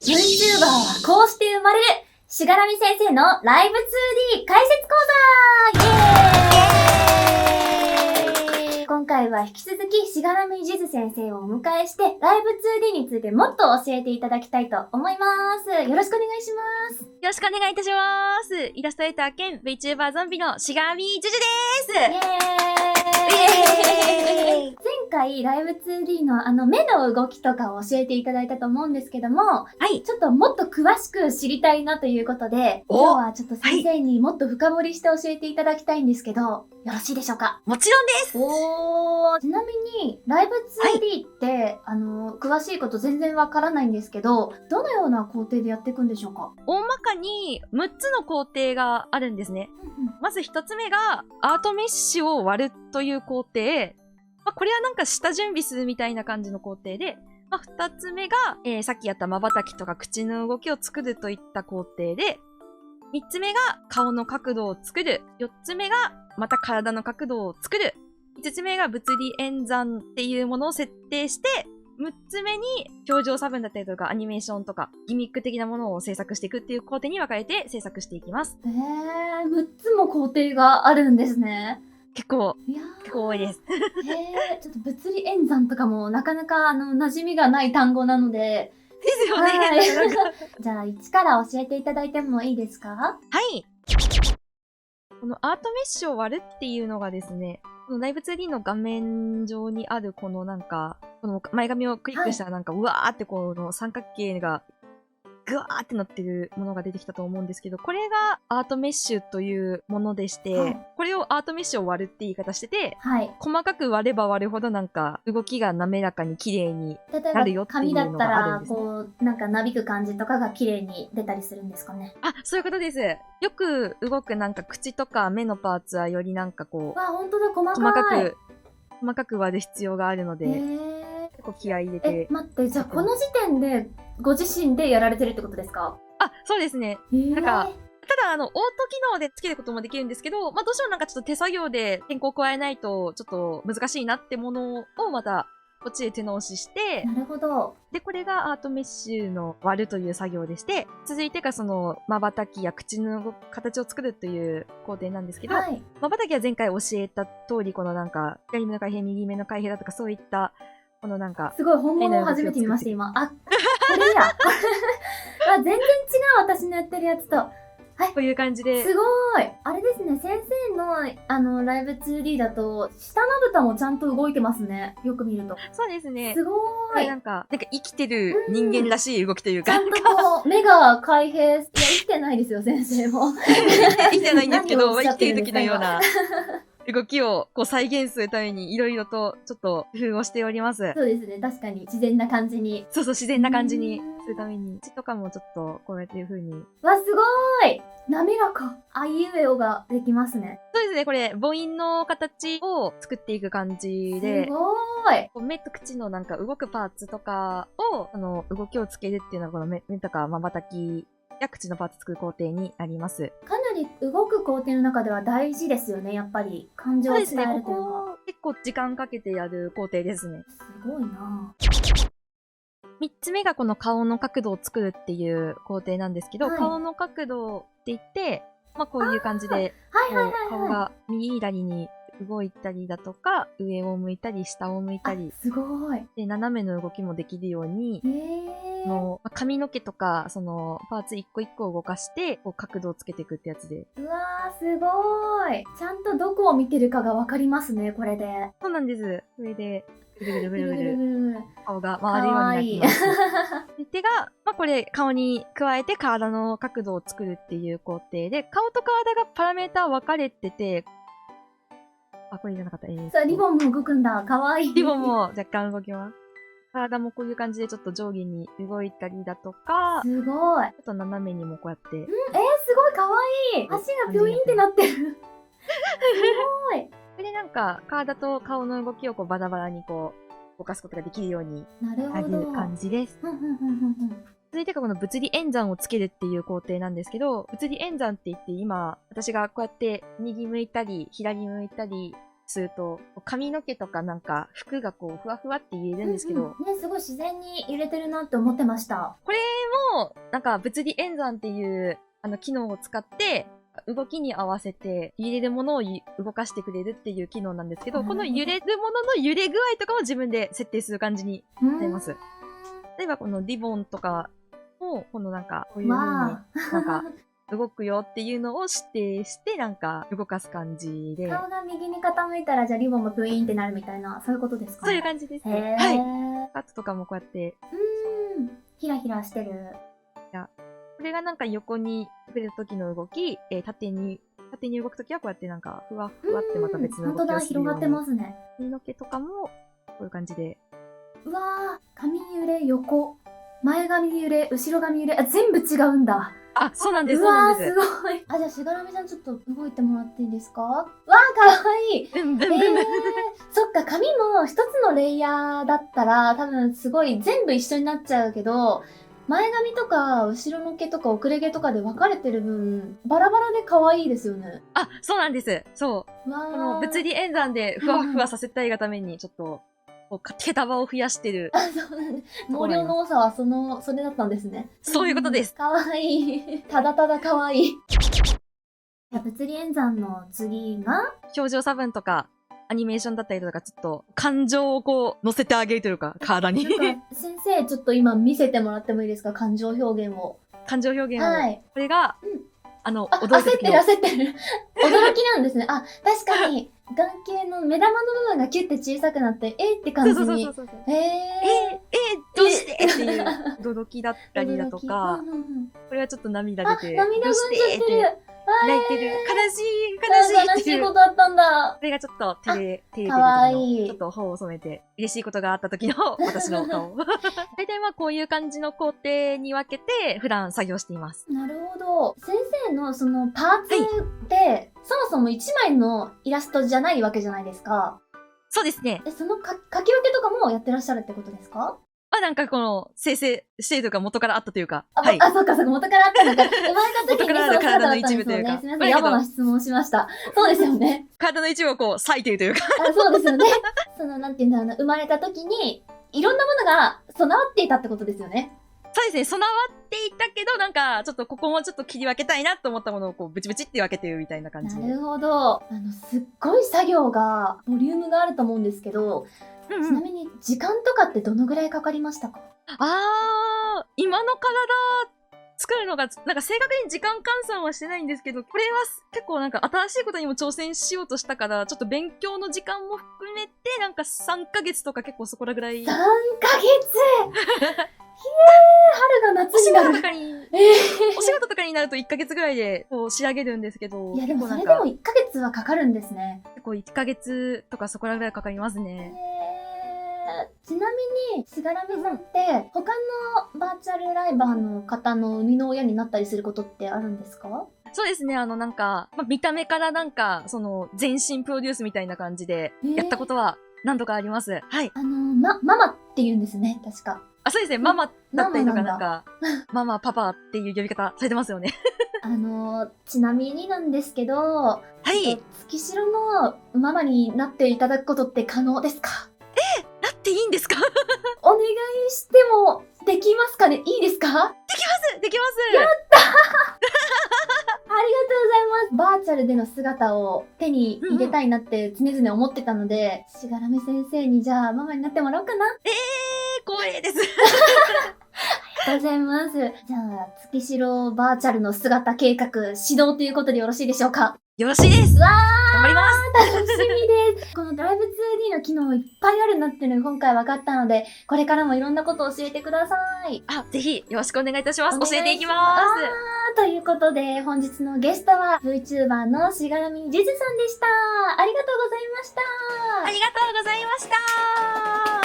VTuber はこうして生まれる、しがらみ先生のライブ 2D 解説講座イエーイ。今回は引き続きしがらみじず先生をお迎えして、ライブ 2D についてもっと教えていただきたいと思います。よろしくお願いします。よろしくお願いいたします。イラストレーター兼 VTuber ゾンビのしがらみじゅじゅです。イエーイ。前回ライブ 2D の目の動きとかを教えていただいたと思うんですけども、はい。ちょっともっと詳しく知りたいなということで、今日はちょっと先生にもっと深掘りして教えていただきたいんですけど、よろしいでしょうか？もちろんです。ちなみに、ライブ 2D って、詳しいこと全然わからないんですけど、どのような工程でやっていくんでしょうか？大まかに6つの工程があるんですね。まず1つ目が、アートメッシュを割るという工程。これはなんか下準備するみたいな感じの工程で、2つ目が、さっきやった瞬きとか口の動きを作るといった工程で、3つ目が顔の角度を作る。4つ目がまた体の角度を作る。5つ目が物理演算っていうものを設定して、6つ目に表情差分だったりとかアニメーションとかギミック的なものを制作していくっていう工程に分かれて制作していきます。6つも工程があるんですね。結構多いです。ちょっと物理演算とかもなかなか馴染みがない単語なので。ですよね。はい、じゃあ1から教えていただいてもいいですか？はい。このアートメッシュを割るっていうのがですね、このライブ 2D の画面上にあるこのなんか、この前髪をクリックしたらなんか、うわーってこの三角形がぐわーってなってるものが出てきたと思うんですけど、これがアートメッシュというものでして、これをアートメッシュを割るって言い方してて、細かく割れば割るほどなんか動きが滑らかに綺麗になるよっていうのがあるんです、ね。紙だったらこうなんかなびく感じとかが綺麗に出たりするんですかね。あ、そういうことです。よく動くなんか口とか目のパーツはよりなんかこう、本当だ、細かく割る必要があるので、結構気合い入れて。待って、じゃあこの時点でご自身でやられてるってことですか？あ、そうですね。なんか、ただオート機能でつけることもできるんですけど、どうしてもなんかちょっと手作業で変更を加えないとちょっと難しいなってものをまたこっちで手直しして、なるほど。で、これがアートメッシュの割るという作業でして、続いてがその瞬きや口の形を作るという工程なんですけど、瞬きは前回教えた通りこのなんか左目の開閉、右目の開閉だとかそういったこのなんかすごい本物を初めて見ました今。あ、これや。全然違う、私のやってるやつと。はい。こういう感じで。すごい。あれですね、先生のライブ 2D だと、下まぶたもちゃんと動いてますね。よく見ると。そうですね。すごい。なんか生きてる人間らしい動きというか。ちゃんとこう、目が開閉、いや、生きてないですよ、先生も。生きてないんですけど、生きてる時のような。動きをこう再現するためにいろいろとちょっと工夫をしております。そうですね。確かに自然な感じに。そう、自然な感じにするために。口とかもちょっとこうやっていう風に。すごい滑らか。あいうえおができますね。そうですね。これ、母音の形を作っていく感じで。すごい。目と口のなんか動くパーツとかを、動きをつけるっていうのがこの目とか瞬きや口のパーツ作る工程になります。かなり動く工程の中では大事ですよね、やっぱり。感情を伝えるというか。ここ結構時間かけてやる工程ですね。すごいなぁ。3つ目がこの顔の角度を作るっていう工程なんですけど、顔の角度って言って、こういう感じで、顔が右左に動いたりだとか、上を向いたり、下を向いたり。すごい。で、斜めの動きもできるように、髪の毛とか、その、パーツ一個一個を動かして、こう角度をつけていくってやつで。うわー、すごい。ちゃんとどこを見てるかがわかりますね、これで。そうなんです。それで、ぐるぐるぐるぐる、顔が回るようになってます。手が、これ、顔に加えて体の角度を作るっていう工程で、顔と体がパラメータ分かれてて、これじゃなかった。さあ、リボンも動くんだ。かわいい。リボンも若干動きます。体もこういう感じでちょっと上下に動いたりだとか、すごい。ちょっと斜めにもこうやって。すごいかわいい。足がピョインってなってる。すごい。それでなんか、体と顔の動きをこうバラバラにこう、動かすことができるようになる感じです。続いてがこの物理演算をつけるっていう工程なんですけど、物理演算って言って今、私がこうやって右向いたり、左向いたり、すると、髪の毛とかなんか服がこうふわふわって揺れるんですけど、ね、すごい自然に揺れてるなって思ってました。これもなんか物理演算っていう機能を使って動きに合わせて揺れるものを動かしてくれるっていう機能なんですけど、この揺れるものの揺れ具合とかも自分で設定する感じになります。例えばこのリボンとかも、このなんかこういう風になんか動くよっていうのを指定してなんか動かす感じで。顔が右に傾いたらじゃあリボンもプイーンってなるみたいな、そういうことですかね。そういう感じですね。はい。カットとかもこうやって。ヒラヒラしてる。これがなんか横に触れた時の動き、縦に動く時はこうやってなんかふわふわってまた別の動きをするように。本当だ、広がってますね。髪の毛とかもこういう感じで。うわー、髪揺れ横、前髪揺れ、後ろ髪揺れ、あ、全部違うんだ。あ、そうなんです。うわー、すごい。あ、じゃあしがらみさんちょっと動いてもらっていいですか？わー、かわいい。そっか、髪も一つのレイヤーだったら多分すごい全部一緒になっちゃうけど、前髪とか後ろの毛とか遅れ毛とかで分かれてる分バラバラで可愛いですよね。あ、そうなんです。そう。この物理演算でふわふわさせたいがためにちょっとこう毛束を増やしてる。あ、そうなんです。毛量の多さはそれだったんですね。そういうことです。可愛い。ただただ可愛い。物理演算の次が表情差分とかアニメーションだったりとか、ちょっと感情をこう乗せてあげるというか、体に。先生、ちょっと今見せてもらってもいいですか？感情表現を。感情表現を。はい。これが、驚いた焦ってる。驚きなんですね。あ、確かに、眼球の目玉の部分がキュッて小さくなって、って感じに。そう。どうしてっていう驚きだったりだとか、これはちょっと涙出て、涙ぐんじゃってる。泣いてる。悲しいことあったんだ。これがちょっと照れてる時の、ちょっと頬を染めて、嬉しいことがあった時の私の顔。大体まあこういう感じの工程に分けて、普段作業しています。なるほど。先生のそのパーツって、そもそも一枚のイラストじゃないわけじゃないですか。そうですね。その書き分けとかもやってらっしゃるってことですか？なんかこの、生成してるとか元からあったというか。はい。そっか、元からあったのか。生まれた時にその体の一部というか。すみません、野暮な質問しました。そうですよね。体の一部をこう、割いてるというか。そうですよね。なんていうんだろうな、生まれた時に、いろんなものが備わっていたってことですよね。そうですね、備わっていたけど、なんか、ちょっとここもちょっと切り分けたいなと思ったものをこう、ブチブチって分けてるみたいな感じで。なるほど。すっごい作業が、ボリュームがあると思うんですけど、ちなみに時間とかってどのぐらいかかりましたか？今の体作るのが、なんか正確に時間換算はしてないんですけど、これは結構なんか新しいことにも挑戦しようとしたから、ちょっと勉強の時間も含めて、なんか3ヶ月とか結構そこらぐらい。3ヶ月春が夏になる。お仕事とかになると1ヶ月ぐらいでこう仕上げるんですけど。いやでもそれでも1ヶ月はかかるんですね。結構1ヶ月とかそこらぐらいかかりますね。ちなみに、しがらみさんって、他のバーチャルライバーの方の生みの親になったりすることってあるんですか？そうですね、なんか、見た目からなんか、全身プロデュースみたいな感じで、やったことは何度かあります。はい。ママって言うんですね、確か。そうですね、ママだったりとかなんか、ママ、パパっていう呼び方されてますよね。ちなみになんですけど、はい。月城のママになっていただくことって可能ですか？なっていいんですか？お願いしてもできますかね？いいですか？できますやったーありがとうございます。バーチャルでの姿を手に入れたいなって常々思ってたので、しがらみ先生にじゃあママになってもらおうかな。光栄です。ありがとうございます。じゃあ、月城バーチャルの姿計画始動ということでよろしいでしょうか？よろしいです。わ頑張ります。楽しみです。このライブ 2D の機能いっぱいあるなっていうのが今回分かったので、これからもいろんなことを教えてください。ぜひよろしくお願いいたします。教えていきます。ということで、本日のゲストは VTuber のしがらみじずさんでした。ありがとうございました。ありがとうございました。